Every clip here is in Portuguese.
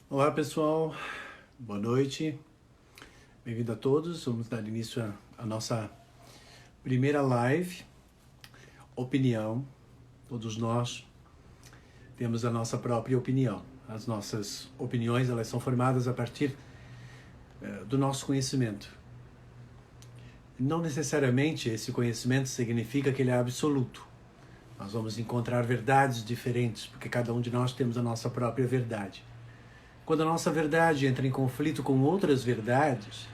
Olá pessoal, boa noite, bem-vindo a todos. Vamos dar início à nossa primeira live. Opinião, todos nós temos a nossa própria opinião. As nossas opiniões, elas são formadas a partir do nosso conhecimento. Não necessariamente esse conhecimento significa que ele é absoluto. Nós vamos encontrar verdades diferentes, porque cada um de nós temos a nossa própria verdade. Quando a nossa verdade entra em conflito com outras verdades,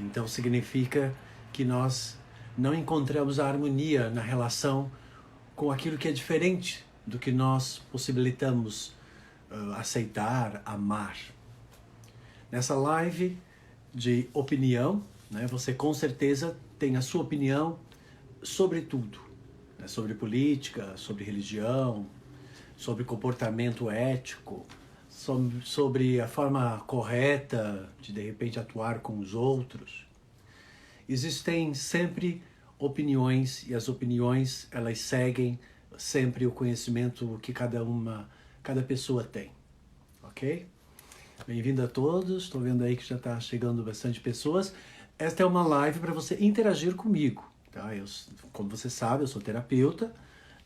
então significa que nós não encontramos a harmonia na relação com aquilo que é diferente do que nós possibilitamos aceitar, amar. Nessa live de opinião, você com certeza tem a sua opinião sobre tudo, sobre política, sobre religião, sobre comportamento ético, sobre a forma correta de repente atuar com os outros. Existem sempre opiniões e as opiniões elas seguem sempre o conhecimento que cada pessoa tem, ok? Bem-vindo a todos, estou vendo aí que já está chegando bastante pessoas. Esta é uma live para você interagir comigo, tá? Como você sabe, eu sou terapeuta,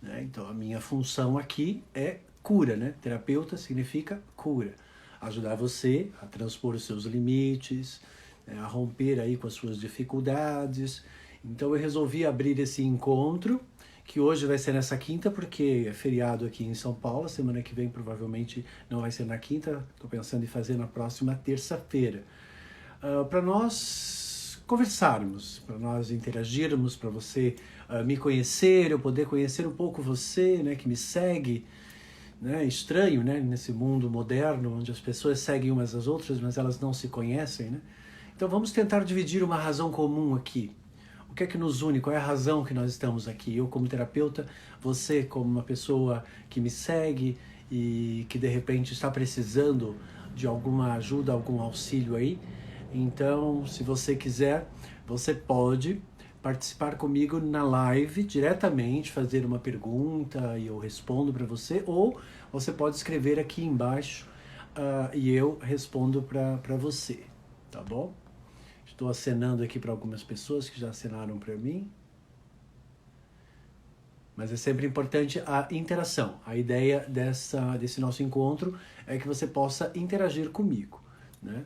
né? Então a minha função aqui é cura, né? Terapeuta significa cura. Ajudar você a transpor os seus limites, a romper aí com as suas dificuldades. Então eu resolvi abrir esse encontro, que hoje vai ser nessa quinta, porque é feriado aqui em São Paulo. Semana que vem provavelmente não vai ser na quinta, estou pensando em fazer na próxima terça-feira. Para nós conversarmos, para nós interagirmos, para você me conhecer, eu poder conhecer um pouco você, né, que me segue. Estranho, né, nesse mundo moderno, onde as pessoas seguem umas às outras, mas elas não se conhecem, né? Então vamos tentar dividir uma razão comum aqui. O que é que nos une? Qual é a razão que nós estamos aqui? Eu como terapeuta, você como uma pessoa que me segue e que de repente está precisando de alguma ajuda, algum auxílio aí. Então, se você quiser, você pode participar comigo na live diretamente, fazer uma pergunta e eu respondo para você, ou você pode escrever aqui embaixo e eu respondo para você, tá bom? Estou acenando aqui para algumas pessoas que já acenaram para mim. Mas é sempre importante a interação. A ideia desse nosso encontro é que você possa interagir comigo, né?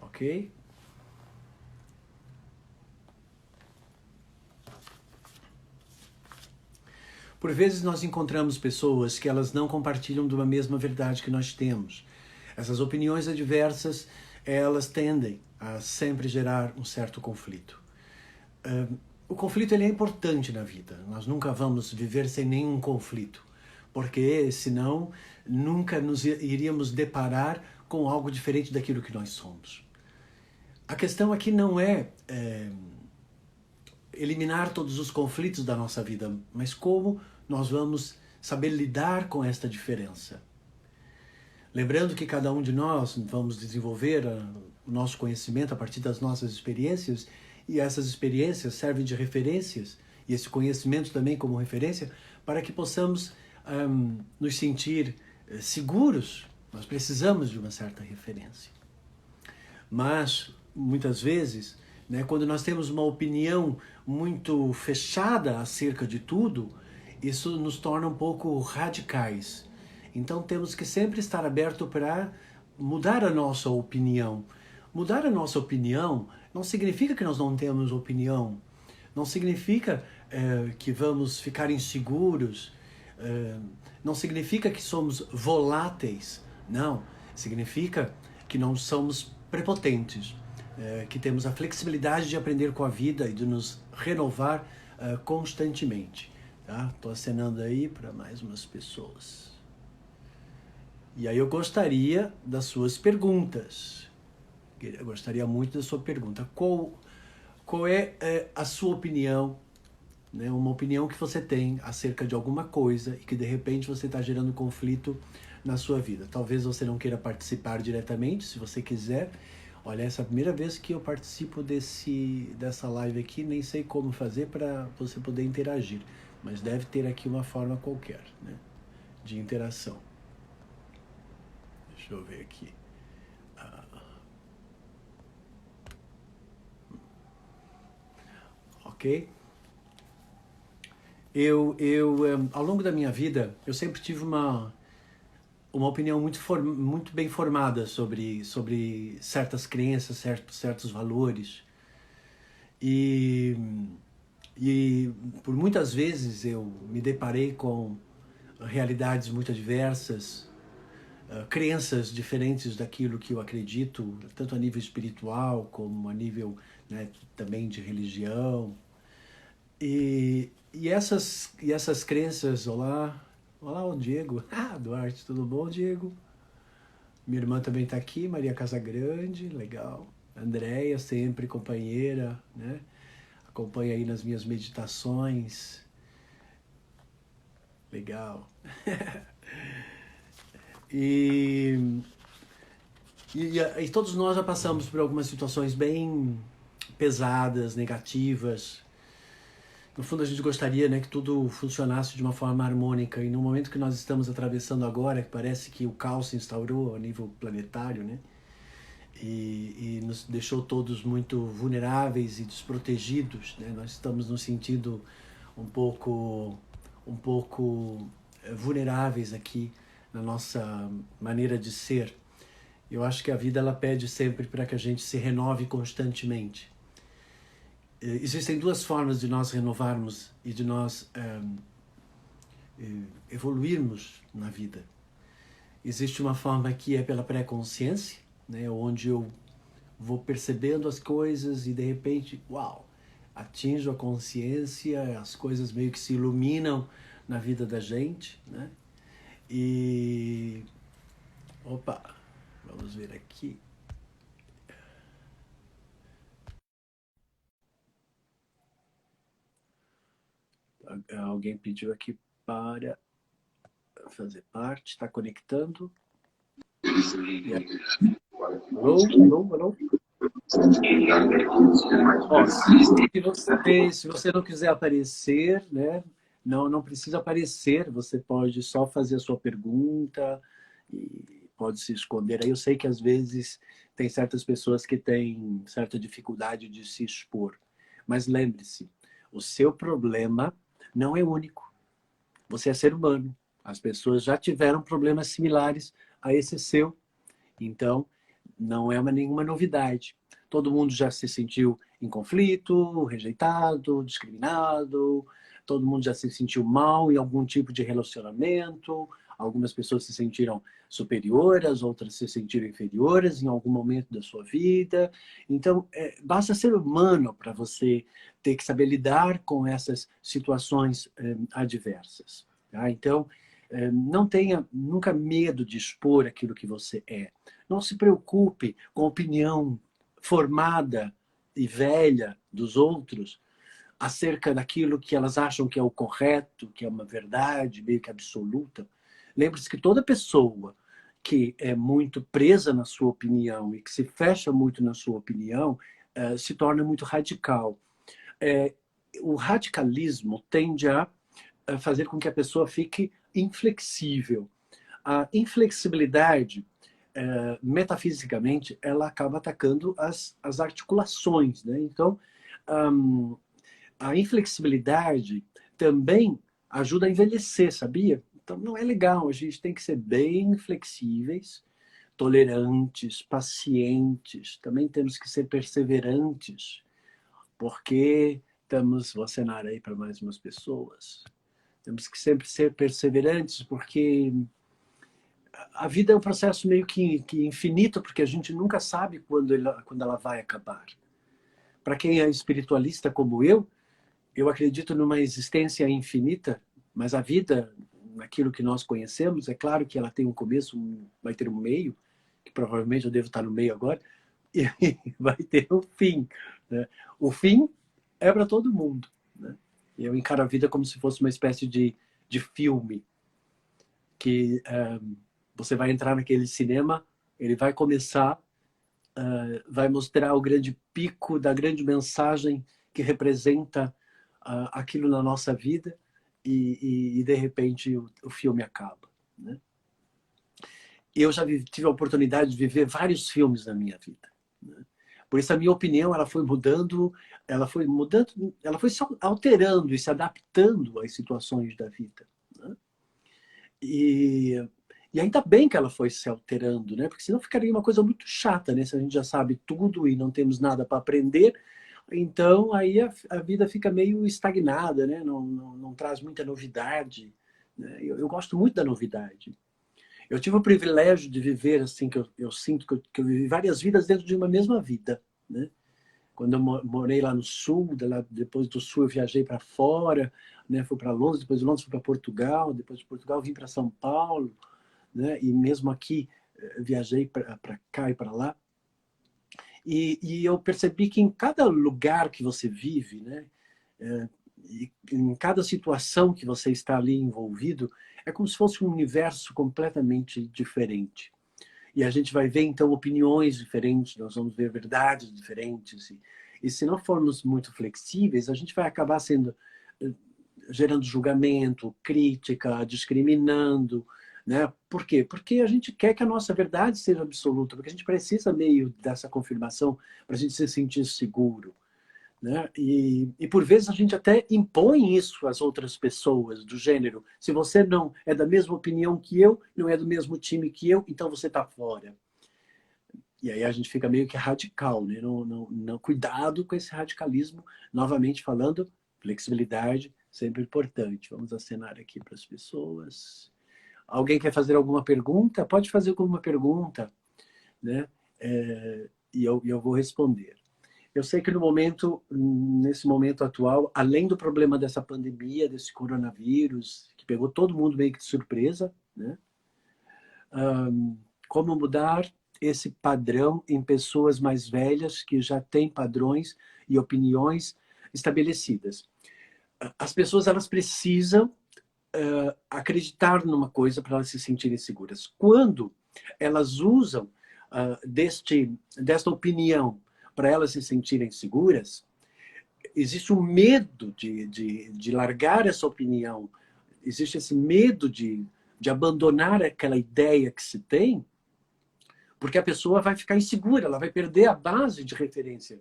Ok? Por vezes nós encontramos pessoas que elas não compartilham de uma mesma verdade que nós temos. Essas opiniões adversas, elas tendem a sempre gerar um certo conflito. O conflito ele é importante na vida. Nós nunca vamos viver sem nenhum conflito, porque senão nunca nos iríamos deparar com algo diferente daquilo que nós somos. A questão aqui não é eliminar todos os conflitos da nossa vida, mas como nós vamos saber lidar com esta diferença. Lembrando que cada um de nós vamos desenvolver o nosso conhecimento a partir das nossas experiências, e essas experiências servem de referências, e esse conhecimento também como referência, para que possamos nos sentir seguros. Nós precisamos de uma certa referência. Mas, muitas vezes, quando nós temos uma opinião muito fechada acerca de tudo, isso nos torna um pouco radicais. Então temos que sempre estar aberto para mudar a nossa opinião. Mudar a nossa opinião não significa que nós não temos opinião, não significa que vamos ficar inseguros, não significa que somos voláteis, não. Significa que não somos prepotentes, que temos a flexibilidade de aprender com a vida e de nos renovar constantemente. Estou acenando aí para mais umas pessoas. E aí eu gostaria das suas perguntas. Eu gostaria muito da sua pergunta. Qual é a sua opinião, uma opinião que você tem acerca de alguma coisa e que de repente você está gerando conflito na sua vida? Talvez você não queira participar diretamente, se você quiser. Olha, essa é a primeira vez que eu participo dessa live aqui, nem sei como fazer para você poder interagir, mas deve ter aqui uma forma qualquer, de interação. Deixa Deixa eu ver aqui. Ok? Ao longo da minha vida, eu sempre tive uma opinião muito bem formada sobre certas crenças, certos valores. E, e por muitas vezes eu me deparei com realidades muito adversas, crenças diferentes daquilo que eu acredito, tanto a nível espiritual como a nível, né, também de religião. E essas crenças, olá o Diego, Duarte, tudo bom, Diego? Minha irmã também está aqui, Maria Casagrande, legal. Andréia, sempre companheira, né? Acompanha aí nas minhas meditações, legal. E, e todos nós já passamos por algumas situações bem pesadas, negativas. No fundo, a gente gostaria, né, que tudo funcionasse de uma forma harmônica. E no momento que nós estamos atravessando agora, que parece que o caos se instaurou a nível planetário, né, e nos deixou todos muito vulneráveis e desprotegidos, né, nós estamos nos sentindo um pouco vulneráveis aqui na nossa maneira de ser. Eu acho que a vida ela pede sempre para que a gente se renove constantemente. Existem duas formas de nós renovarmos e de nós evoluirmos na vida. Existe uma forma que é pela pré-consciência, né, onde eu vou percebendo as coisas e de repente, uau, atinjo a consciência, as coisas meio que se iluminam na vida da gente, né? E opa, vamos ver aqui. Alguém pediu aqui para fazer parte, está conectando. Alô, alô, alô. Ó, se você não quiser aparecer, né, não precisa aparecer, você pode só fazer a sua pergunta e pode se esconder. Aí eu sei que às vezes tem certas pessoas que têm certa dificuldade de se expor, mas lembre-se, o seu problema não é único. Você é ser humano. As pessoas já tiveram problemas similares a esse seu. Então, não é nenhuma novidade. Todo mundo já se sentiu em conflito, rejeitado, discriminado, todo mundo já se sentiu mal em algum tipo de relacionamento, algumas pessoas se sentiram superiores, outras se sentiram inferiores em algum momento da sua vida. Então, basta ser humano para você ter que saber lidar com essas situações adversas. Tá? Então, não tenha nunca medo de expor aquilo que você é. Não se preocupe com a opinião formada e velha dos outros acerca daquilo que elas acham que é o correto, que é uma verdade meio que absoluta. Lembre-se que toda pessoa que é muito presa na sua opinião e que se fecha muito na sua opinião se torna muito radical. O radicalismo tende a fazer com que a pessoa fique inflexível. A inflexibilidade, metafisicamente, ela acaba atacando as articulações, né? Então, a inflexibilidade também ajuda a envelhecer, sabia? Então, não é legal, a gente tem que ser bem flexíveis, tolerantes, pacientes, também temos que ser perseverantes, porque estamos, vou acenar aí para mais umas pessoas, temos que sempre ser perseverantes, porque a vida é um processo meio que infinito, porque a gente nunca sabe quando ela vai acabar. Para quem é espiritualista como eu acredito numa existência infinita, mas a vida, naquilo que nós conhecemos, é claro que ela tem um começo, vai ter um meio, que provavelmente eu devo estar no meio agora, e vai ter um fim. Né? O fim é para todo mundo. Né? Eu encaro a vida como se fosse uma espécie de filme, que você vai entrar naquele cinema, ele vai começar, vai mostrar o grande pico da grande mensagem que representa aquilo na nossa vida e de repente o filme acaba. Né? eu já tive a oportunidade de viver vários filmes na minha vida, né? Por isso a minha opinião ela foi se alterando e se adaptando às situações da vida, né? E, e ainda bem que ela foi se alterando, né? Porque senão ficaria uma coisa muito chata, né? Se a gente já sabe tudo e não temos nada para aprender, então aí a vida fica meio estagnada, né? Não traz muita novidade, né? Eu gosto muito da novidade. Eu tive o privilégio de viver assim, que eu sinto que eu vivi várias vidas dentro de uma mesma vida, né? Quando eu morei lá no sul, depois do sul eu viajei para fora, né? Fui para Londres, depois de Londres fui para Portugal, depois de Portugal vim para São Paulo, né? E mesmo aqui viajei para cá e para lá. E eu percebi que em cada lugar que você vive, né? E em cada situação que você está ali envolvido, é como se fosse um universo completamente diferente. E a gente vai ver, então, opiniões diferentes, nós vamos ver verdades diferentes. E se não formos muito flexíveis, a gente vai acabar sendo gerando julgamento, crítica, discriminando, né? Por quê? Porque a gente quer que a nossa verdade seja absoluta, porque a gente precisa meio dessa confirmação para a gente se sentir seguro, né? E por vezes a gente até impõe isso às outras pessoas, do gênero, se você não é da mesma opinião que eu, não é do mesmo time que eu, então você está fora. E aí a gente fica meio que radical, né? Cuidado com esse radicalismo. Novamente falando, flexibilidade, sempre importante. Vamos acenar aqui para as pessoas. Alguém quer fazer alguma pergunta? Pode fazer alguma pergunta, né? E eu vou responder. Eu sei que nesse momento atual, além do problema dessa pandemia, desse coronavírus, que pegou todo mundo meio que de surpresa, né? Como mudar esse padrão em pessoas mais velhas que já têm padrões e opiniões estabelecidas. As pessoas elas precisam acreditar numa coisa para elas se sentirem seguras. Quando elas usam desta opinião para elas se sentirem seguras, existe um medo de largar essa opinião, existe esse medo de abandonar aquela ideia que se tem, porque a pessoa vai ficar insegura, ela vai perder a base de referência.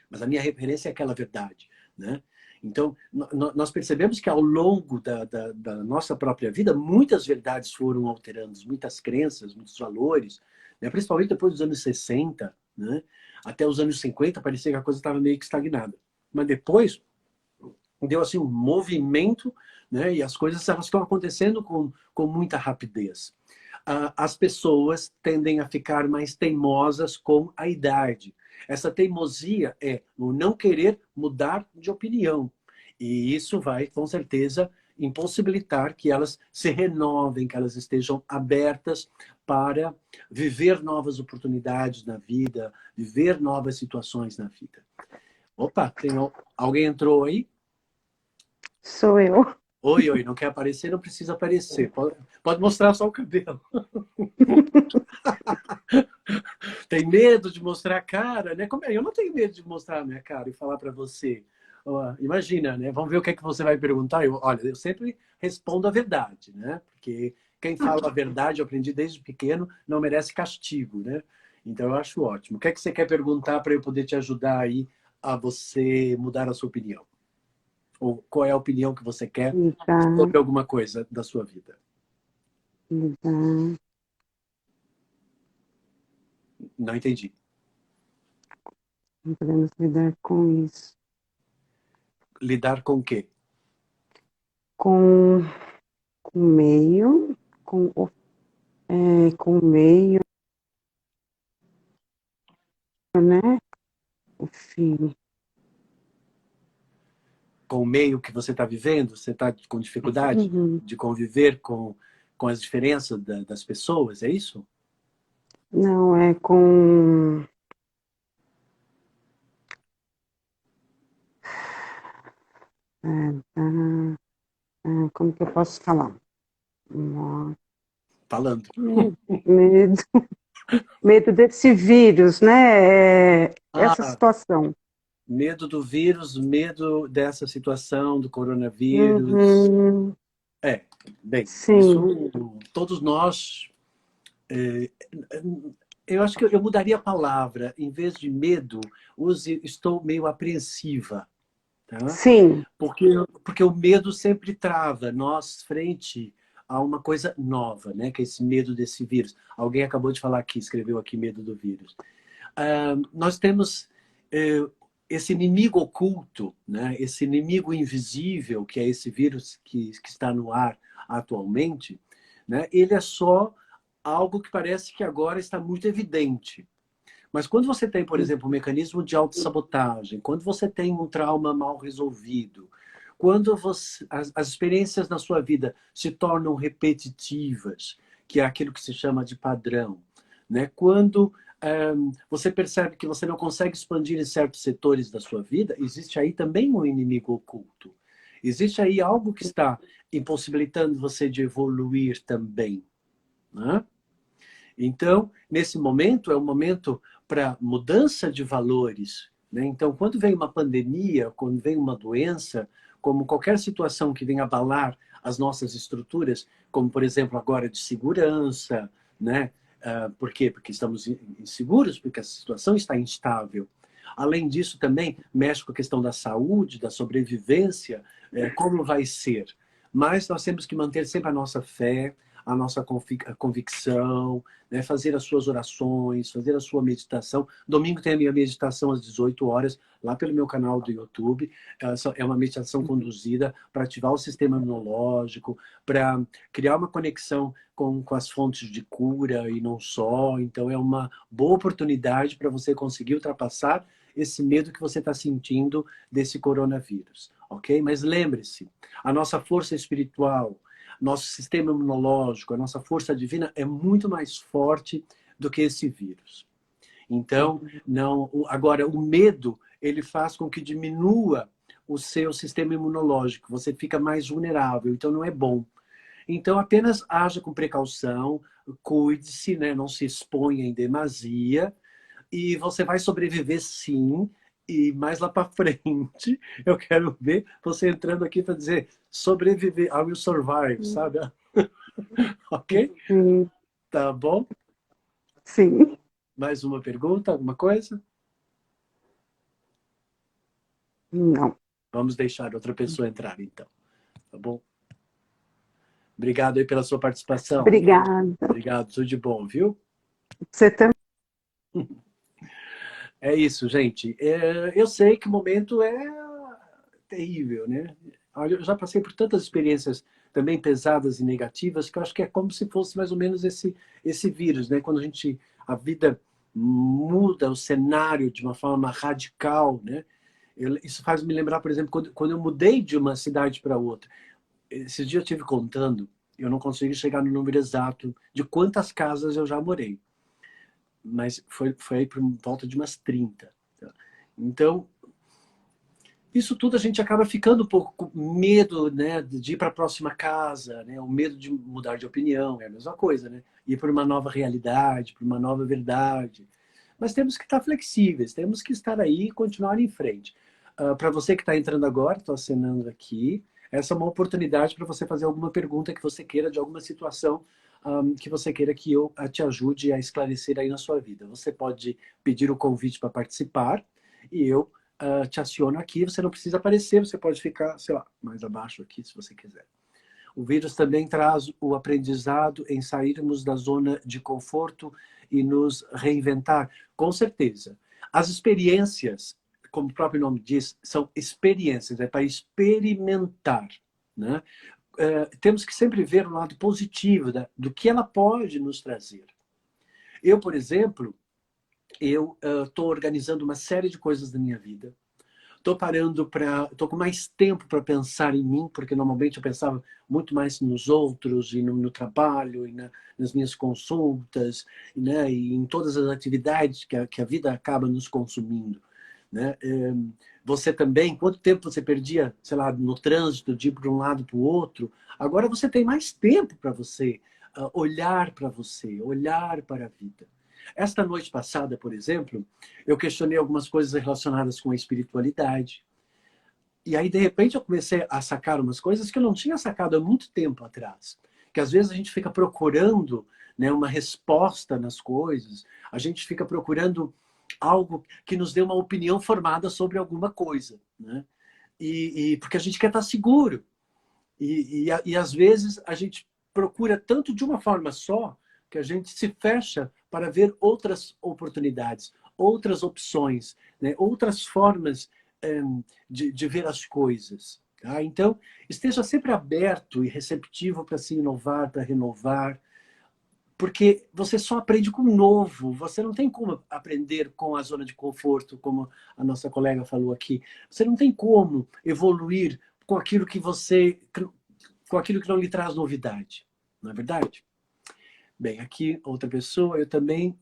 Mas a minha referência é aquela verdade, né? Então, nós percebemos que ao longo da nossa própria vida, muitas verdades foram alterando, muitas crenças, muitos valores, né? Principalmente depois dos anos 60, né? Até os anos 50, parecia que a coisa estava meio que estagnada. Mas depois, deu assim um movimento, né? E as coisas elas estão acontecendo com muita rapidez. As pessoas tendem a ficar mais teimosas com a idade. Essa teimosia é o não querer mudar de opinião. E isso vai, com certeza, impossibilitar que elas se renovem, que elas estejam abertas para viver novas oportunidades na vida, viver novas situações na vida. Opa, alguém entrou aí? Sou eu. Oi, oi, não quer aparecer? Não precisa aparecer. Pode mostrar só o cabelo. Tem medo de mostrar a cara, né? Eu não tenho medo de mostrar a minha cara e falar para você. Imagina, né? Vamos ver o que é que você vai perguntar. Olha, eu sempre respondo a verdade, né? Porque quem fala a verdade, eu aprendi desde pequeno, não merece castigo, né? Então eu acho ótimo. O que é que você quer perguntar para eu poder te ajudar aí a você mudar a sua opinião? Ou qual é a opinião que você quer Lidar, sobre alguma coisa da sua vida? lidar, Não entendi. não podemos lidar com isso. Lidar com o quê? Com o meio, com o meio, né? Enfim. Com o meio que você está vivendo? Você está com dificuldade Uhum. de conviver com as diferenças das pessoas? É isso? Não, é com. É, como que eu posso falar? Falando. Medo, medo desse vírus, né? Essa Ah, situação. medo do vírus, medo dessa situação do coronavírus. Uhum. É, bem, isso Sim. todos nós Eu acho que eu mudaria a palavra. Em vez de medo, use estou meio apreensiva. Tá? Sim, Porque, porque o medo sempre trava nós frente a uma coisa nova, né? Que é esse medo desse vírus. Alguém acabou de falar aqui, escreveu aqui medo do vírus. Nós temos esse inimigo oculto, né? Esse inimigo invisível, que é esse vírus que está no ar atualmente, né? Ele é só algo que parece que agora está muito evidente. Mas quando você tem, por exemplo, um mecanismo de autossabotagem, quando você tem um trauma mal resolvido, quando as experiências na sua vida se tornam repetitivas, que é aquilo que se chama de padrão, né? Quando você percebe que você não consegue expandir em certos setores da sua vida, existe aí também um inimigo oculto. Existe aí algo que está impossibilitando você de evoluir também, né? Então, nesse momento, é um momento para mudança de valores, né? Então, quando vem uma pandemia, quando vem uma doença, como qualquer situação que venha abalar as nossas estruturas, como, por exemplo, agora de segurança, né? Por quê? Porque estamos inseguros, porque a situação está instável. Além disso, também mexe com a questão da saúde, da sobrevivência, como vai ser. Mas nós temos que manter sempre a nossa fé, a nossa convicção, né? Fazer as suas orações, fazer a sua meditação. Domingo tem a minha meditação às 18 horas, lá pelo meu canal do YouTube. É uma meditação conduzida para ativar o sistema imunológico, para criar uma conexão com as fontes de cura e não só. Então, é uma boa oportunidade para você conseguir ultrapassar esse medo que você está sentindo desse coronavírus, ok? Mas lembre-se, a nossa força espiritual, nosso sistema imunológico, a nossa força divina é muito mais forte do que esse vírus. Então, não, agora o medo, ele faz com que diminua o seu sistema imunológico, você fica mais vulnerável, então não é bom. Então, apenas haja com precaução, cuide-se, né? Não se exponha em demasia, e você vai sobreviver sim. E mais lá para frente, eu quero ver você entrando aqui para dizer sobreviver, I will survive, sabe? Ok? sim, Tá bom? sim. Mais uma pergunta, alguma coisa? Não. Vamos deixar outra pessoa entrar, então. Tá bom? Obrigado aí pela sua participação. Obrigada. Obrigado, tudo de bom, viu? Você também. É isso, gente. Eu sei que o momento é terrível, né? Olha, eu já passei por tantas experiências também pesadas e negativas que eu acho que é como se fosse mais ou menos esse vírus, né? Quando a vida muda o cenário de uma forma radical, né? Isso faz me lembrar, por exemplo, quando eu mudei de uma cidade para outra. Esses dias eu estive contando, eu não consegui chegar no número exato de quantas casas eu já morei, mas foi aí por volta de umas 30. Tá? Então, isso tudo a gente acaba ficando um pouco com medo, né, de ir para a próxima casa, né, o medo de mudar de opinião, é a mesma coisa, né? Ir para uma nova realidade, para uma nova verdade. Mas temos que estar flexíveis, temos que estar aí e continuar em frente. Para você que está entrando agora, estou acenando aqui, essa é uma oportunidade para você fazer alguma pergunta que você queira de alguma situação que você queira que eu te ajude a esclarecer aí na sua vida. Você pode pedir o convite para participar e eu te aciono aqui. Você não precisa aparecer, você pode ficar, sei lá, mais abaixo aqui, se você quiser. O vírus também traz o aprendizado em sairmos da zona de conforto e nos reinventar, com certeza. As experiências, como o próprio nome diz, são experiências, é para experimentar, né? Temos que sempre ver o lado positivo do que ela pode nos trazer. Eu, por exemplo, eu estou organizando uma série de coisas da minha vida. Estou com mais tempo para pensar em mim, porque normalmente eu pensava muito mais nos outros e no trabalho e nas minhas consultas, né, e em todas as atividades que a vida acaba nos consumindo, né? Você também, quanto tempo você perdia, sei lá, no trânsito, de ir para um lado para o outro? Agora você tem mais tempo para você olhar para você, olhar para a vida. Esta noite passada, por exemplo, eu questionei algumas coisas relacionadas com a espiritualidade. E aí, de repente, eu comecei a sacar umas coisas que eu não tinha sacado há muito tempo atrás. Porque às vezes a gente fica procurando, né, uma resposta nas coisas, a gente fica procurando algo que nos dê uma opinião formada sobre alguma coisa, né? Porque a gente quer estar seguro. E às vezes a gente procura tanto de uma forma só que a gente se fecha para ver outras oportunidades, outras opções, né? Outras formas de ver as coisas. Tá? Então, esteja sempre aberto e receptivo para se inovar, para renovar, porque você só aprende com o novo. Você não tem como aprender com a zona de conforto, como a nossa colega falou aqui. Você não tem como evoluir com aquilo que com aquilo que não lhe traz novidade. Não é verdade? Bem, aqui outra pessoa, eu também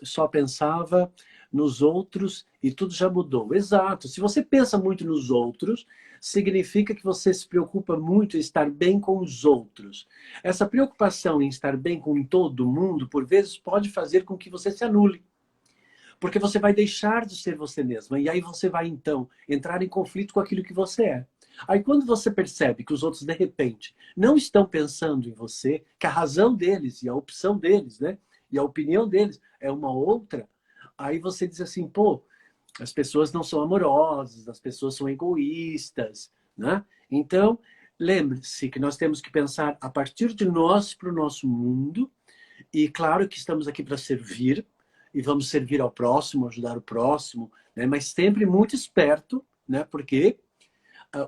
só pensava nos outros e tudo já mudou. Exato. Se você pensa muito nos outros, significa que você se preocupa muito em estar bem com os outros. Essa preocupação em estar bem com todo mundo, por vezes, pode fazer com que você se anule. Porque você vai deixar de ser você mesma. E aí você vai, então, entrar em conflito com aquilo que você é. Aí quando você percebe que os outros, de repente, não estão pensando em você, que a razão deles e a opção deles, né? E a opinião deles é uma outra, aí você diz assim, pô, as pessoas não são amorosas, as pessoas são egoístas, né? Então, lembre-se que nós temos que pensar a partir de nós para o nosso mundo, e claro que estamos aqui para servir, e vamos servir ao próximo, ajudar o próximo, né? Mas sempre muito esperto, né? Porque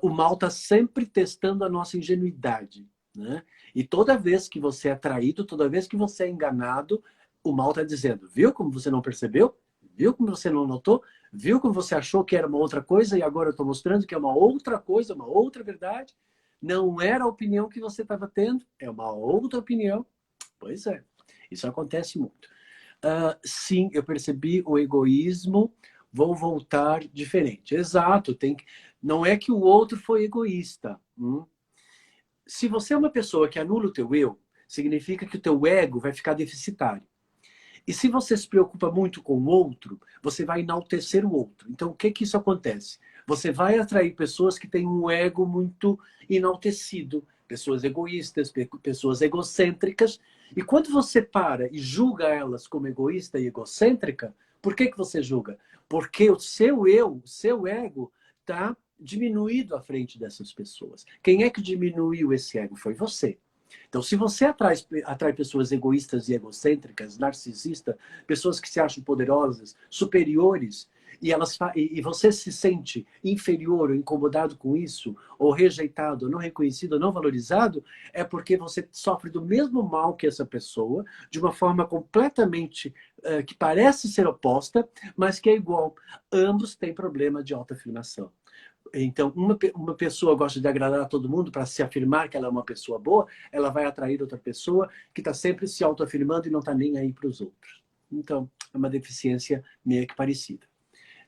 o mal está sempre testando a nossa ingenuidade, né? E toda vez que você é traído, toda vez que você é enganado, o mal está dizendo, viu como você não percebeu? Viu como você não notou? Viu como você achou que era uma outra coisa e agora eu estou mostrando que é uma outra coisa, uma outra verdade? Não era a opinião que você estava tendo, é uma outra opinião. Pois é, isso acontece muito. Sim, eu percebi o egoísmo, vou voltar diferente. Exato, não é que o outro foi egoísta. Se você é uma pessoa que anula o teu eu, significa que o teu ego vai ficar deficitário. E se você se preocupa muito com o outro, você vai enaltecer o outro. Então, o que que isso acontece? Você vai atrair pessoas que têm um ego muito enaltecido, pessoas egoístas, pessoas egocêntricas. E quando você para e julga elas como egoísta e egocêntrica, por que que você julga? Porque o seu eu, o seu ego, está diminuído à frente dessas pessoas. Quem é que diminuiu esse ego? Foi você. Então, se você atrai pessoas egoístas e egocêntricas, narcisistas, pessoas que se acham poderosas, superiores, e você se sente inferior ou incomodado com isso, ou rejeitado, ou não reconhecido, ou não valorizado, é porque você sofre do mesmo mal que essa pessoa, de uma forma completamente que parece ser oposta, mas que é igual. Ambos têm problema de autoafirmação. Então, uma pessoa gosta de agradar a todo mundo para se afirmar que ela é uma pessoa boa, ela vai atrair outra pessoa que está sempre se autoafirmando e não está nem aí para os outros. Então, é uma deficiência meio que parecida.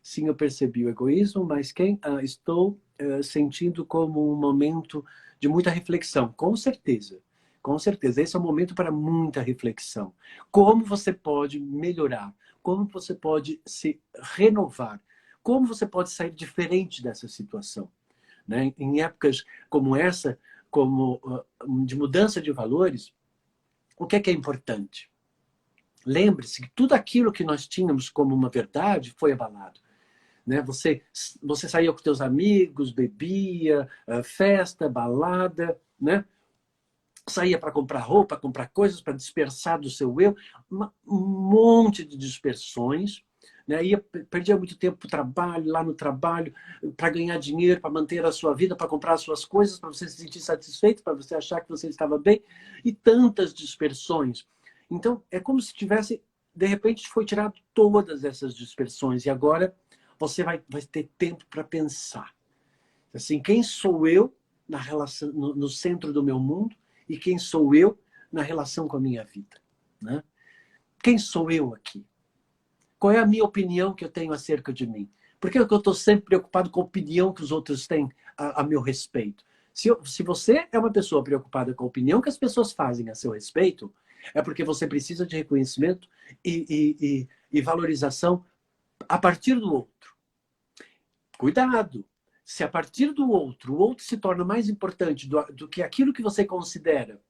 Sim, eu percebi o egoísmo, mas estou sentindo como um momento de muita reflexão, com certeza. Com certeza, esse é um momento para muita reflexão. Como você pode melhorar? Como você pode se renovar? Como você pode sair diferente dessa situação? Né? Em épocas como essa, como de mudança de valores, o que é importante? Lembre-se que tudo aquilo que nós tínhamos como uma verdade foi abalado. Né? Você saía com seus amigos, bebia, festa, balada, né? Saía para comprar roupa, comprar coisas para dispersar do seu eu, um monte de dispersões. Né? Perdia muito tempo para o trabalho, lá no trabalho, para ganhar dinheiro, para manter a sua vida, para comprar as suas coisas, para você se sentir satisfeito, para você achar que você estava bem, e tantas dispersões. Então, é como se tivesse, de repente, foi tirado todas essas dispersões, e agora você vai ter tempo para pensar. Assim, quem sou eu na relação, no centro do meu mundo, e quem sou eu na relação com a minha vida? Né? Quem sou eu aqui? Qual é a minha opinião que eu tenho acerca de mim? Por que eu estou sempre preocupado com a opinião que os outros têm a meu respeito? Se você é uma pessoa preocupada com a opinião que as pessoas fazem a seu respeito, é porque você precisa de reconhecimento e valorização a partir do outro. Cuidado! Se a partir do outro, o outro se torna mais importante do que aquilo que você considera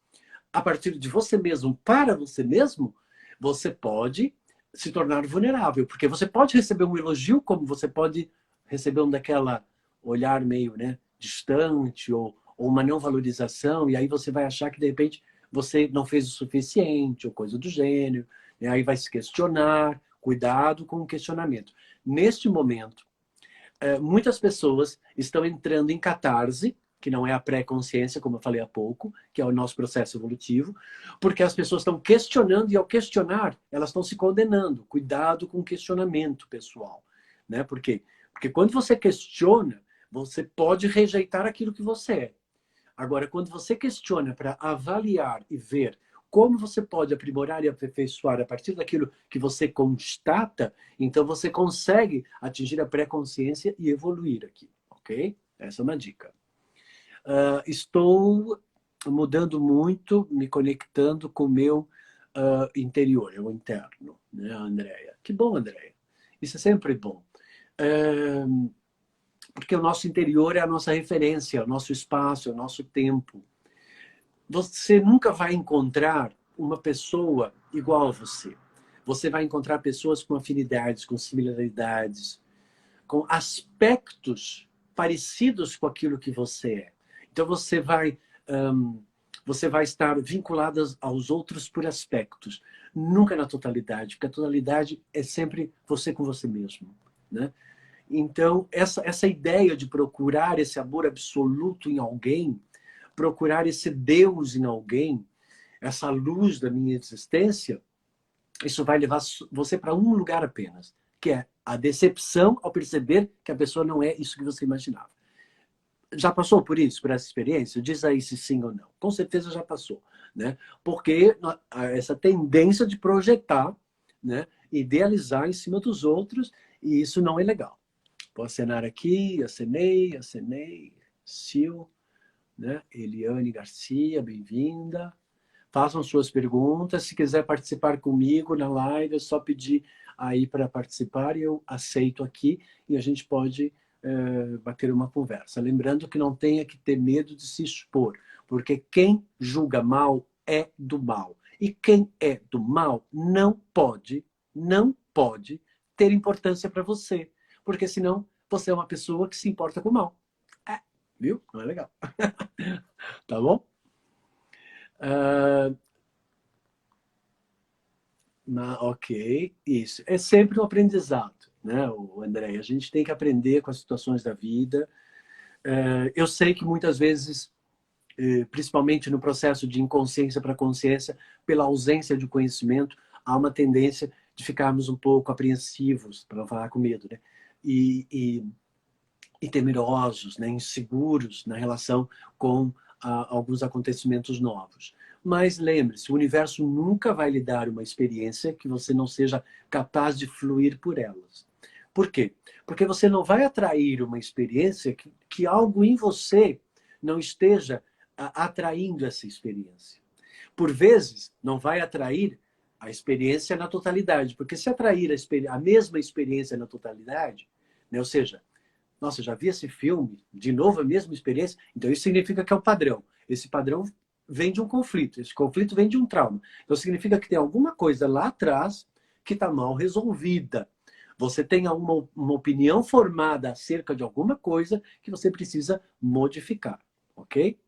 a partir de você mesmo, para você mesmo, você pode se tornar vulnerável. Porque você pode receber um elogio, como você pode receber um daquela olhar meio, né, distante, ou uma não valorização, e aí você vai achar que, de repente, você não fez o suficiente, ou coisa do gênero, e aí vai se questionar. Cuidado com o questionamento. Neste momento, muitas pessoas estão entrando em catarse, que não é a pré-consciência, como eu falei há pouco, que é o nosso processo evolutivo, porque as pessoas estão questionando, e ao questionar, elas estão se condenando. Cuidado com o questionamento, pessoal. Né? Por quê? Porque quando você questiona, você pode rejeitar aquilo que você é. Agora, quando você questiona para avaliar e ver como você pode aprimorar e aperfeiçoar a partir daquilo que você constata, então você consegue atingir a pré-consciência e evoluir aqui, ok? Essa é uma dica. Estou mudando muito, me conectando com o meu interior, o interno, né, Andréia? Que bom, Andréia. Isso é sempre bom. Porque o nosso interior é a nossa referência, o nosso espaço, o nosso tempo. Você nunca vai encontrar uma pessoa igual a você. Você vai encontrar pessoas com afinidades, com similaridades, com aspectos parecidos com aquilo que você é. Então você vai estar vinculado aos outros por aspectos, nunca na totalidade, porque a totalidade é sempre você com você mesmo, né? Então, essa ideia de procurar esse amor absoluto em alguém, procurar esse Deus em alguém, essa luz da minha existência, isso vai levar você para um lugar apenas, que é a decepção ao perceber que a pessoa não é isso que você imaginava. Já passou por isso, por essa experiência? Diz aí se sim ou não. Com certeza já passou, né? Porque essa tendência de projetar, né, idealizar em cima dos outros, e isso não é legal. Vou acenar aqui, acenei, Sil, né? Eliane Garcia, bem-vinda. Façam suas perguntas. Se quiser participar comigo na live, é só pedir aí para participar e eu aceito aqui e a gente pode bater uma conversa. Lembrando que não tenha que ter medo de se expor, porque quem julga mal é do mal. E quem é do mal não pode ter importância para você, porque senão você é uma pessoa que se importa com o mal. Viu? Não é legal. Tá bom? Ok, isso. É sempre um aprendizado, né, o André? A gente tem que aprender com as situações da vida. Eu sei que muitas vezes, principalmente no processo de inconsciência para consciência, pela ausência de conhecimento, há uma tendência de ficarmos um pouco apreensivos, para não falar com medo, né? E temerosos, né? Inseguros na relação com alguns acontecimentos novos. Mas lembre-se, o universo nunca vai lhe dar uma experiência que você não seja capaz de fluir por elas. Por quê? Porque você não vai atrair uma experiência que algo em você não esteja atraindo essa experiência. Por vezes, não vai atrair a experiência na totalidade, porque se atrair a mesma experiência na totalidade, né, ou seja, nossa, já vi esse filme, de novo a mesma experiência, então isso significa que é o padrão. Esse padrão vem de um conflito, esse conflito vem de um trauma. Então significa que tem alguma coisa lá atrás que está mal resolvida. Você tem uma opinião formada acerca de alguma coisa que você precisa modificar, ok?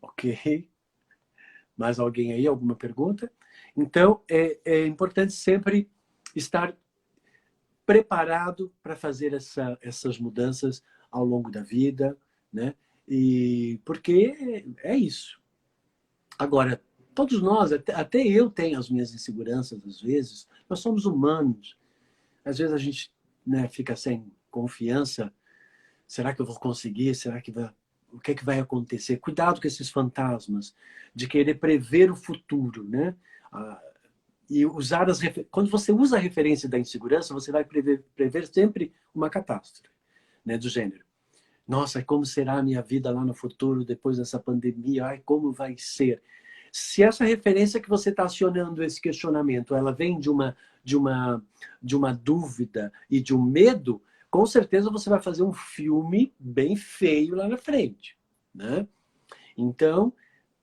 Ok. Mais alguém aí? Alguma pergunta? Então, é importante sempre estar preparado para fazer essas mudanças ao longo da vida, né? E porque é isso. Agora, todos nós, até eu tenho as minhas inseguranças às vezes. Nós somos humanos. Às vezes a gente, né, fica sem confiança. Será que eu vou conseguir? Será que o que é que vai acontecer? Cuidado com esses fantasmas de querer prever o futuro, né? E usar quando você usa a referência da insegurança, você vai prever sempre uma catástrofe, né, do gênero. Nossa, como será a minha vida lá no futuro, depois dessa pandemia? Ai, como vai ser? Se essa referência que você está acionando, esse questionamento, ela vem de uma dúvida e de um medo, com certeza você vai fazer um filme bem feio lá na frente, né? Então,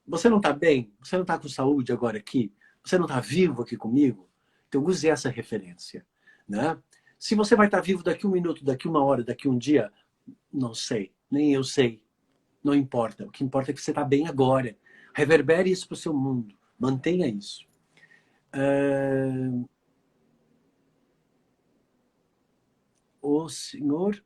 você não está bem? Você não está com saúde agora aqui? Você não está vivo aqui comigo? Então, use essa referência, né? Se você vai estar vivo daqui 1 minuto, daqui 1 hora, daqui 1 dia, não sei, nem eu sei. Não importa. O que importa é que você está bem agora. Reverbere isso para o seu mundo. Mantenha isso. O Senhor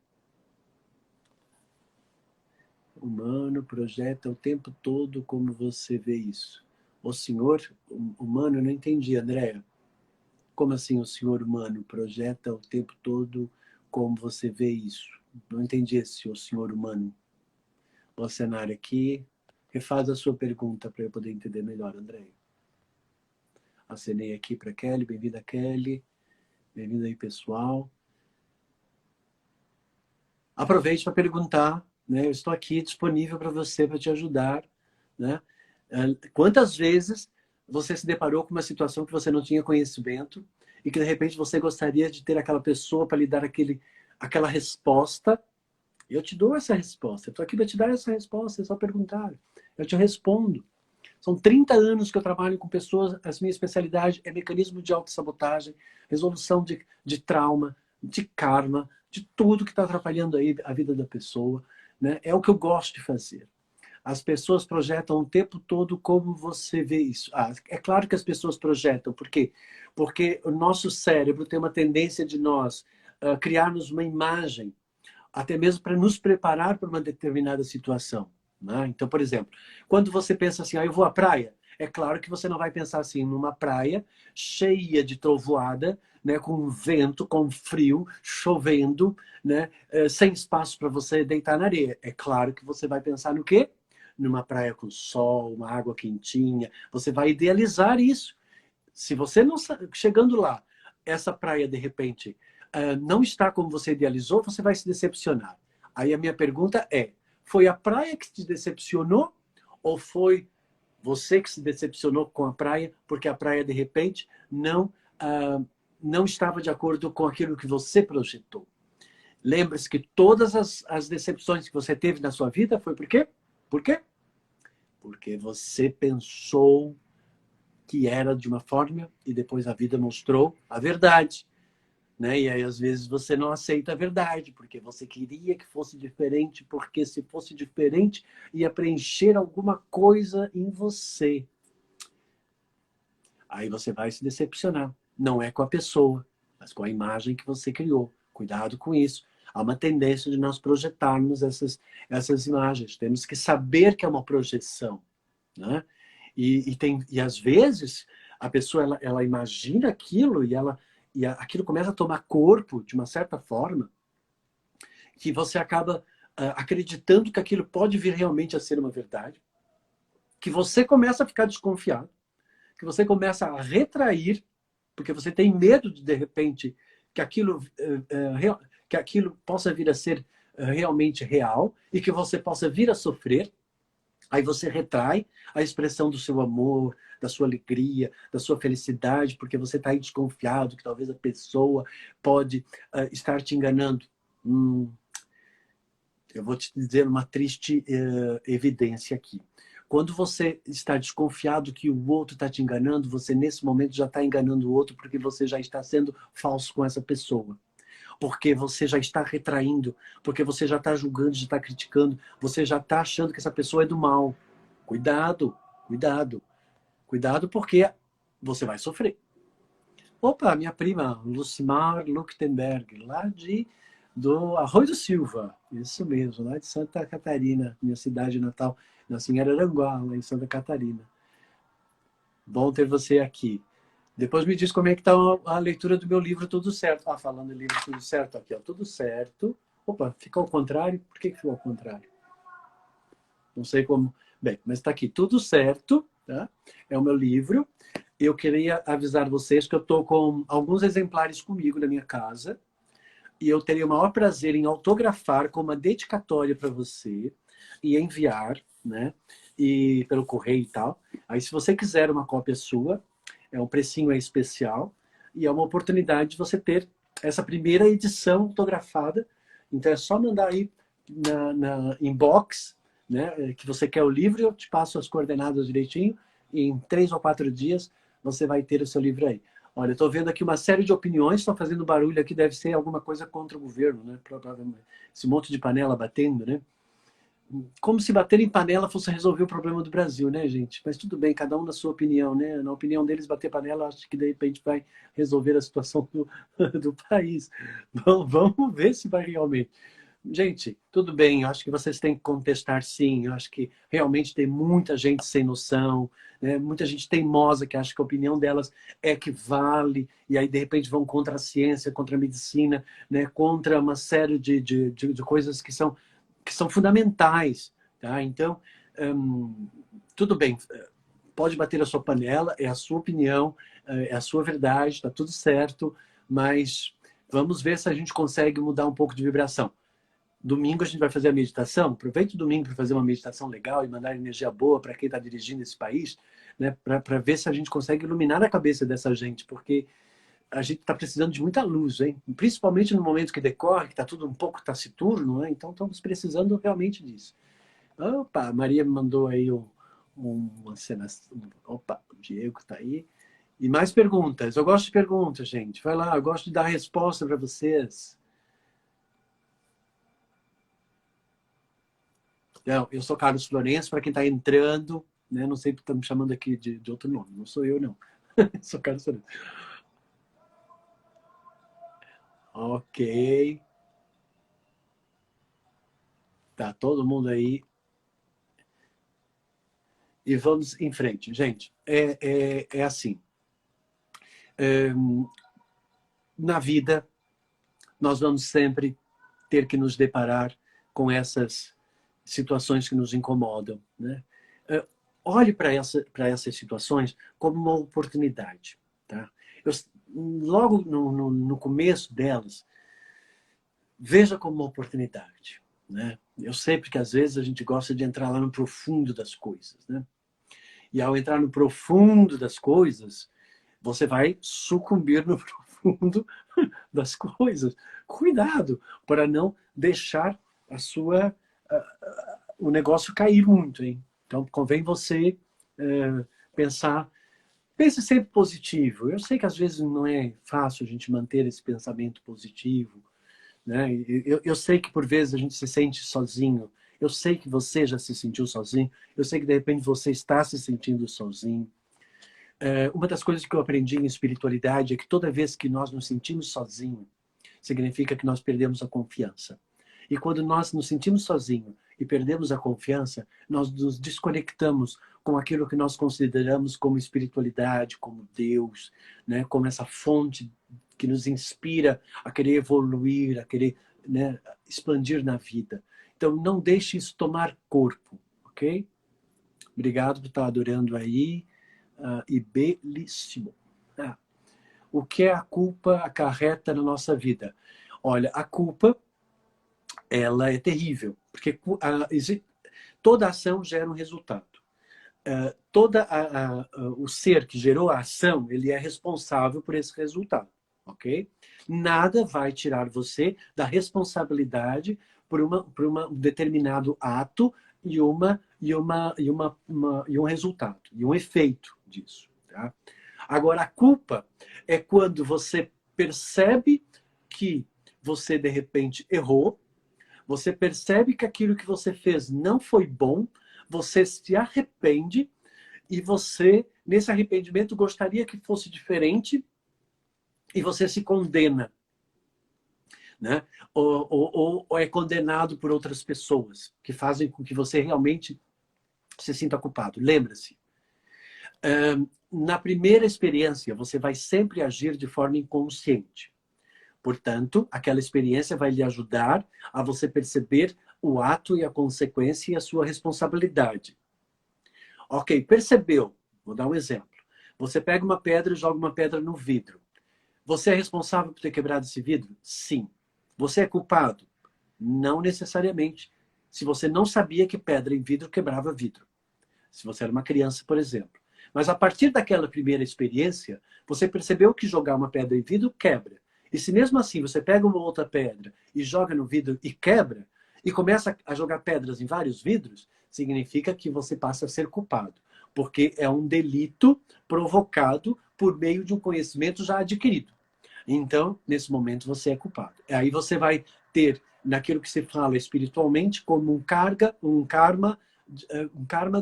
humano projeta o tempo todo como você vê isso. O Senhor humano, eu não entendi, Andréa. Como assim o Senhor humano projeta o tempo todo como você vê isso? Não entendi esse o Senhor humano. O cenário aqui. Refaz a sua pergunta para eu poder entender melhor, Andréa. Acenei aqui para Kelly. Bem-vinda, Kelly. Bem-vinda aí, pessoal. Aproveite para perguntar, né? Eu estou aqui disponível para você, para te ajudar, né? Quantas vezes você se deparou com uma situação que você não tinha conhecimento e que de repente você gostaria de ter aquela pessoa para lhe dar aquela resposta? Eu te dou essa resposta. Eu estou aqui para te dar essa resposta, é só perguntar. Eu te respondo. São 30 anos que eu trabalho com pessoas, a minha especialidade é mecanismo de autossabotagem, resolução de trauma, de karma, de tudo que está atrapalhando aí a vida da pessoa, né? É o que eu gosto de fazer. As pessoas projetam o tempo todo como você vê isso. É claro que as pessoas projetam. Por quê? Porque o nosso cérebro tem uma tendência de nós criarmos uma imagem, até mesmo para nos preparar para uma determinada situação. Né? Então, por exemplo, quando você pensa assim, eu vou à praia, é claro que você não vai pensar assim, numa praia cheia de trovoada, né, com vento, com frio, chovendo, né, sem espaço para você deitar na areia. É claro que você vai pensar no quê? Numa praia com sol, uma água quentinha. Você vai idealizar isso. Se você não chegando lá, essa praia de repente não está como você idealizou, você vai se decepcionar. Aí a minha pergunta é: foi a praia que te decepcionou ou foi você que se decepcionou com a praia porque a praia de repente não estava de acordo com aquilo que você projetou? Lembre-se que todas as decepções que você teve na sua vida foi por quê? Por quê? Porque você pensou que era de uma forma e depois a vida mostrou a verdade. Né? E aí, às vezes, você não aceita a verdade, porque você queria que fosse diferente, porque se fosse diferente, ia preencher alguma coisa em você. Aí você vai se decepcionar. Não é com a pessoa, mas com a imagem que você criou. Cuidado com isso. Há uma tendência de nós projetarmos essas imagens. Temos que saber que é uma projeção. Né? E às vezes, a pessoa ela imagina aquilo e aquilo começa a tomar corpo de uma certa forma que você acaba acreditando que aquilo pode vir realmente a ser uma verdade, que você começa a ficar desconfiado, que você começa a retrair, porque você tem medo de repente, que aquilo possa vir a ser realmente real e que você possa vir a sofrer. Aí você retrai a expressão do seu amor, da sua alegria, da sua felicidade, porque você está aí desconfiado que talvez a pessoa pode estar te enganando. Eu vou te dizer uma triste evidência aqui. Quando você está desconfiado que o outro está te enganando, você nesse momento já está enganando o outro porque você já está sendo falso com essa pessoa. Porque você já está retraindo, porque você já está julgando, já está criticando, você já está achando que essa pessoa é do mal. Cuidado, cuidado. Cuidado porque você vai sofrer. Opa, minha prima, Lucimar Luktenberg, lá do Arroio do Silva. Isso mesmo, lá de Santa Catarina, minha cidade natal. Nasci em Araranguá, lá em Santa Catarina. Bom ter você aqui. Depois me diz como é que está a leitura do meu livro Tudo Certo. Falando em livro Tudo Certo aqui, ó. Tudo certo. Opa, fica ao contrário? Por que ficou ao contrário? Não sei como. Bem, mas está aqui. Tudo Certo, tá? É o meu livro. Eu queria avisar vocês que eu estou com alguns exemplares comigo na minha casa e eu teria o maior prazer em autografar com uma dedicatória para você e enviar, né? E pelo correio e tal. Aí, se você quiser uma cópia sua, um precinho especial e é uma oportunidade de você ter essa primeira edição autografada. Então é só mandar aí na inbox, né, que você quer o livro, eu te passo as coordenadas direitinho, e em 3 ou 4 dias você vai ter o seu livro aí. Olha, eu estou vendo aqui uma série de opiniões, estão fazendo barulho aqui, deve ser alguma coisa contra o governo, né? Provavelmente. Esse monte de panela batendo, né? Como se bater em panela fosse resolver o problema do Brasil, né, gente? Mas tudo bem, cada um na sua opinião, né? Na opinião deles, bater panela, acho que de repente vai resolver a situação do país. Vamos ver se vai realmente. Gente, tudo bem, eu acho que vocês têm que contestar sim, eu acho que realmente tem muita gente sem noção, né? Muita gente teimosa que acha que a opinião delas é que vale, e aí de repente vão contra a ciência, contra a medicina, né? Contra uma série de coisas que são fundamentais. Tá? Então, tudo bem, pode bater a sua panela, é a sua opinião, é a sua verdade, está tudo certo, mas vamos ver se a gente consegue mudar um pouco de vibração. Domingo a gente vai fazer a meditação. Aproveite o domingo para fazer uma meditação legal e mandar energia boa para quem está dirigindo esse país, né? Para ver se a gente consegue iluminar a cabeça dessa gente, porque a gente está precisando de muita luz, hein? Principalmente no momento que decorre, que está tudo um pouco taciturno, né? Então estamos precisando realmente disso. Opa, a Maria me mandou aí uma cena. Opa, o Diego está aí. E mais perguntas. Eu gosto de perguntas, gente. Vai lá, eu gosto de dar resposta para vocês. Então, eu sou Carlos Florencio, para quem está entrando, né? Não sei porque estão me chamando aqui de outro nome. Não sou eu, não. Sou Carlos Florencio. Ok. Tá todo mundo aí. E vamos em frente. Gente, é assim. Na vida, nós vamos sempre ter que nos deparar com essas situações que nos incomodam, né? Olhe para essas situações como uma oportunidade. Tá? Logo no começo delas, veja como uma oportunidade. Né? Eu sei porque às vezes a gente gosta de entrar lá no profundo das coisas. Né? E ao entrar no profundo das coisas, você vai sucumbir no profundo das coisas. Cuidado para não deixar o negócio cair muito. Hein? Então, convém você pensar. Pense sempre positivo. Eu sei que às vezes não é fácil a gente manter esse pensamento positivo. Né? Eu sei que por vezes a gente se sente sozinho. Eu sei que você já se sentiu sozinho. Eu sei que de repente você está se sentindo sozinho. Uma das coisas que eu aprendi em espiritualidade é que toda vez que nós nos sentimos sozinhos, significa que nós perdemos a confiança. E quando nós nos sentimos sozinhos e perdemos a confiança, nós nos desconectamos com aquilo que nós consideramos como espiritualidade, como Deus, né? Como essa fonte que nos inspira a querer evoluir, a querer, né, expandir na vida. Então, não deixe isso tomar corpo, ok? Obrigado por estar adorando aí. E belíssimo. O que a culpa acarreta na nossa vida? Olha, a culpa, ela é terrível, porque toda ação gera um resultado. O ser que gerou a ação, ele é responsável por esse resultado, ok? Nada vai tirar você da responsabilidade por um determinado ato e um resultado, e um efeito disso. Tá? Agora, a culpa é quando você percebe que você, de repente, errou, você percebe que aquilo que você fez não foi bom, você se arrepende e você, nesse arrependimento, gostaria que fosse diferente e você se condena. Né? Ou é condenado por outras pessoas que fazem com que você realmente se sinta culpado. Lembra-se, na primeira experiência, você vai sempre agir de forma inconsciente. Portanto, aquela experiência vai lhe ajudar a você perceber o ato e a consequência e a sua responsabilidade. Ok, percebeu? Vou dar um exemplo. Você pega uma pedra e joga uma pedra no vidro. Você é responsável por ter quebrado esse vidro? Sim. Você é culpado? Não necessariamente. Se você não sabia que pedra em vidro quebrava vidro. Se você era uma criança, por exemplo. Mas a partir daquela primeira experiência, você percebeu que jogar uma pedra em vidro quebra. E se mesmo assim você pega uma outra pedra e joga no vidro e quebra, e começa a jogar pedras em vários vidros, significa que você passa a ser culpado, porque é um delito provocado por meio de um conhecimento já adquirido. Então, nesse momento, você é culpado. Aí você vai ter, naquilo que se fala espiritualmente, como um karma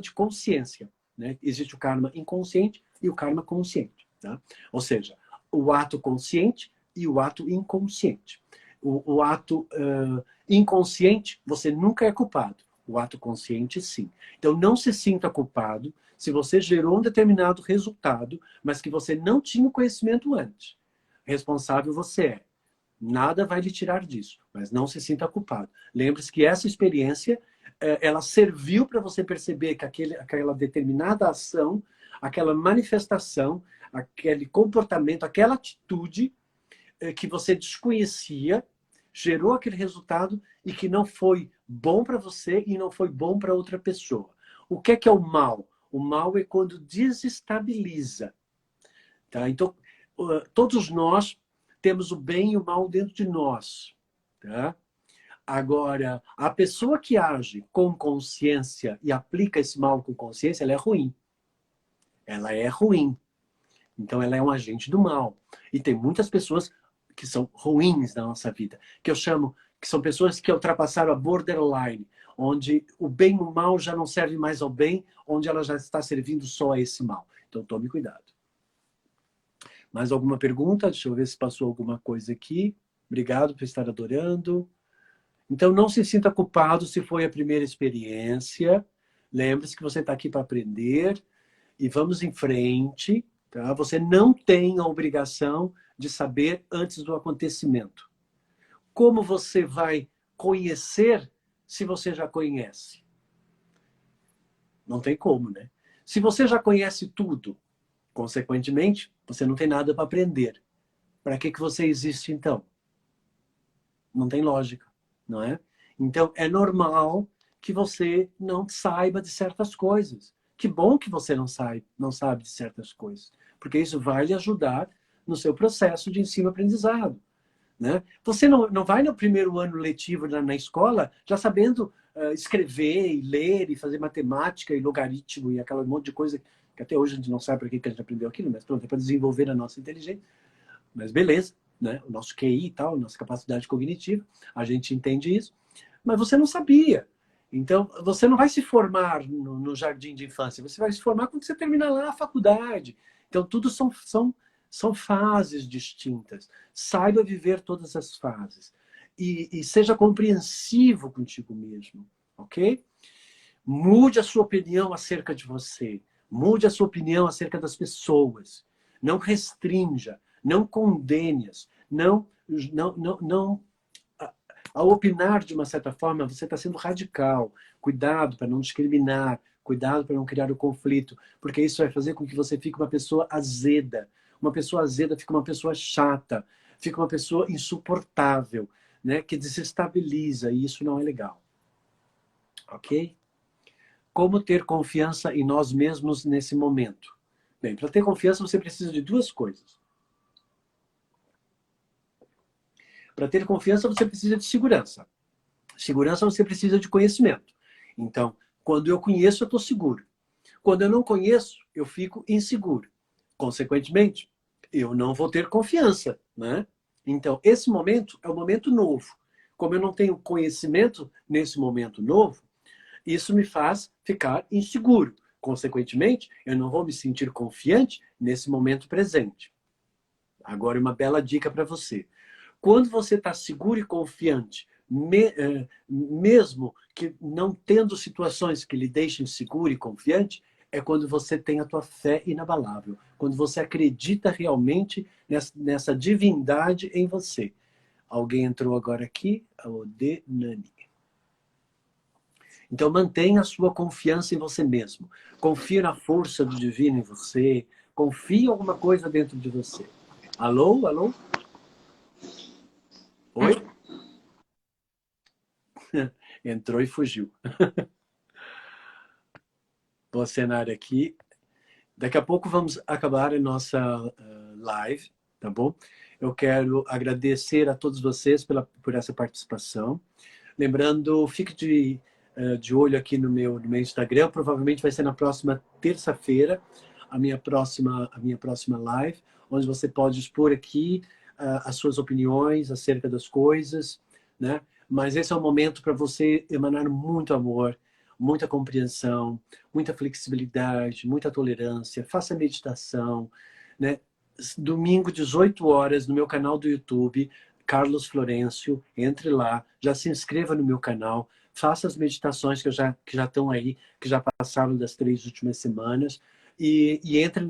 de consciência. Né? Existe o karma inconsciente e o karma consciente. Tá? Ou seja, o ato consciente e o ato inconsciente. O ato inconsciente, você nunca é culpado. O ato consciente, sim. Então, não se sinta culpado se você gerou um determinado resultado, mas que você não tinha o conhecimento antes. Responsável você é. Nada vai lhe tirar disso, mas não se sinta culpado. Lembre-se que essa experiência, ela serviu para você perceber que aquela determinada ação, aquela manifestação, aquele comportamento, aquela atitude que você desconhecia, gerou aquele resultado e que não foi bom para você e não foi bom para outra pessoa. O que é o mal? O mal é quando desestabiliza. Tá? Então, todos nós temos o bem e o mal dentro de nós. Tá? Agora, a pessoa que age com consciência e aplica esse mal com consciência, ela é ruim. Ela é ruim. Então, ela é um agente do mal. E tem muitas pessoas que são ruins na nossa vida, que eu chamo, que são pessoas que ultrapassaram a borderline, onde o bem e o mal já não servem mais ao bem, onde ela já está servindo só a esse mal. Então, tome cuidado. Mais alguma pergunta? Deixa eu ver se passou alguma coisa aqui. Obrigado por estar adorando. Então, não se sinta culpado se foi a primeira experiência. Lembre-se que você está aqui para aprender e vamos em frente. Tá? Você não tem a obrigação de saber antes do acontecimento. Como você vai conhecer se você já conhece? Não tem como, né? Se você já conhece tudo, consequentemente, você não tem nada para aprender. Para que você existe, então? Não tem lógica, não é? Então, é normal que você não saiba de certas coisas. Que bom que você não sabe de certas coisas, porque isso vai lhe ajudar no seu processo de ensino-aprendizado. Né? Você não vai no primeiro ano letivo na escola já sabendo escrever e ler e fazer matemática e logaritmo e aquela monte de coisa que até hoje a gente não sabe para que a gente aprendeu aquilo, mas pronto, é para desenvolver a nossa inteligência. Mas beleza, né? O nosso QI e tal, nossa capacidade cognitiva, a gente entende isso. Mas você não sabia. Então, você não vai se formar no jardim de infância, você vai se formar quando você terminar lá a faculdade. Então, tudo são fases distintas. Saiba viver todas as fases. E seja compreensivo contigo mesmo, ok? Mude a sua opinião acerca de você. Mude a sua opinião acerca das pessoas. Não restrinja, não condene-as, não ao opinar de uma certa forma, você está sendo radical. Cuidado para não discriminar, cuidado para não criar o conflito, porque isso vai fazer com que você fique uma pessoa azeda. Uma pessoa azeda fica uma pessoa chata, fica uma pessoa insuportável, né? Que desestabiliza, e isso não é legal. Ok? Como ter confiança em nós mesmos nesse momento? Bem, para ter confiança você precisa de duas coisas. Para ter confiança, você precisa de segurança. Segurança, você precisa de conhecimento. Então, quando eu conheço, eu estou seguro. Quando eu não conheço, eu fico inseguro. Consequentemente, eu não vou ter confiança. Né? Então, esse momento é um momento novo. Como eu não tenho conhecimento nesse momento novo, isso me faz ficar inseguro. Consequentemente, eu não vou me sentir confiante nesse momento presente. Agora, uma bela dica para você. Quando você está seguro e confiante, mesmo que não tendo situações que lhe deixem seguro e confiante, é quando você tem a tua fé inabalável. Quando você acredita realmente nessa divindade em você. Alguém entrou agora aqui, o de Nani. Então mantenha a sua confiança em você mesmo. Confie na força do divino em você. Confie em alguma coisa dentro de você. Alô? Alô? Oi? Entrou e fugiu. Vou acenar aqui. Daqui a pouco vamos acabar a nossa live, tá bom? Eu quero agradecer a todos vocês por essa participação. Lembrando, fique de olho aqui no meu Instagram. Provavelmente vai ser na próxima terça-feira a minha próxima live, onde você pode expor aqui as suas opiniões acerca das coisas, né? Mas esse é o momento para você emanar muito amor, muita compreensão, muita flexibilidade, muita tolerância. Faça meditação, né? Domingo, 18 horas, no meu canal do YouTube, Carlos Florencio. Entre lá, já se inscreva no meu canal, faça as meditações que já estão aí, que já passaram das 3 últimas semanas, e entre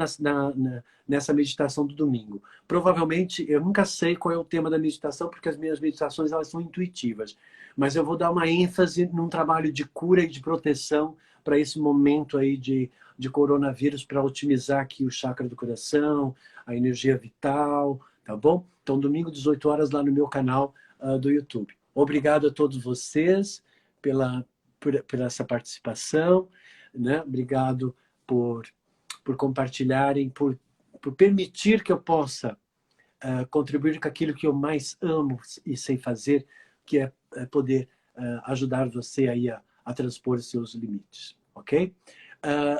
nessa meditação do domingo. Provavelmente, eu nunca sei qual é o tema da meditação, porque as minhas meditações elas são intuitivas, mas eu vou dar uma ênfase num trabalho de cura e de proteção para esse momento aí de coronavírus, para otimizar aqui o chakra do coração, a energia vital, tá bom? Então, domingo, 18 horas, lá no meu canal do YouTube. Obrigado a todos vocês por essa participação, né? Obrigado por compartilharem, por permitir que eu possa contribuir com aquilo que eu mais amo e sei fazer, que é poder ajudar você aí a transpor os seus limites, ok?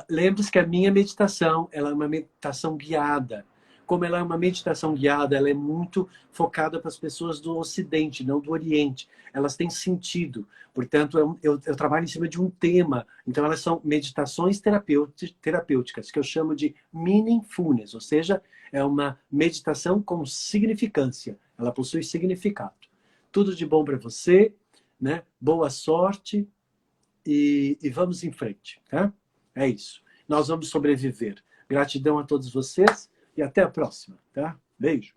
Lembre-se que a minha meditação, ela é uma meditação guiada. Como ela é uma meditação guiada, ela é muito focada para as pessoas do Ocidente, não do Oriente. Elas têm sentido. Portanto, eu trabalho em cima de um tema. Então, elas são meditações terapêuticas, que eu chamo de meaningfulness, ou seja, é uma meditação com significância. Ela possui significado. Tudo de bom para você, né? Boa sorte e vamos em frente, tá? É isso. Nós vamos sobreviver. Gratidão a todos vocês e até a próxima, tá? Beijo.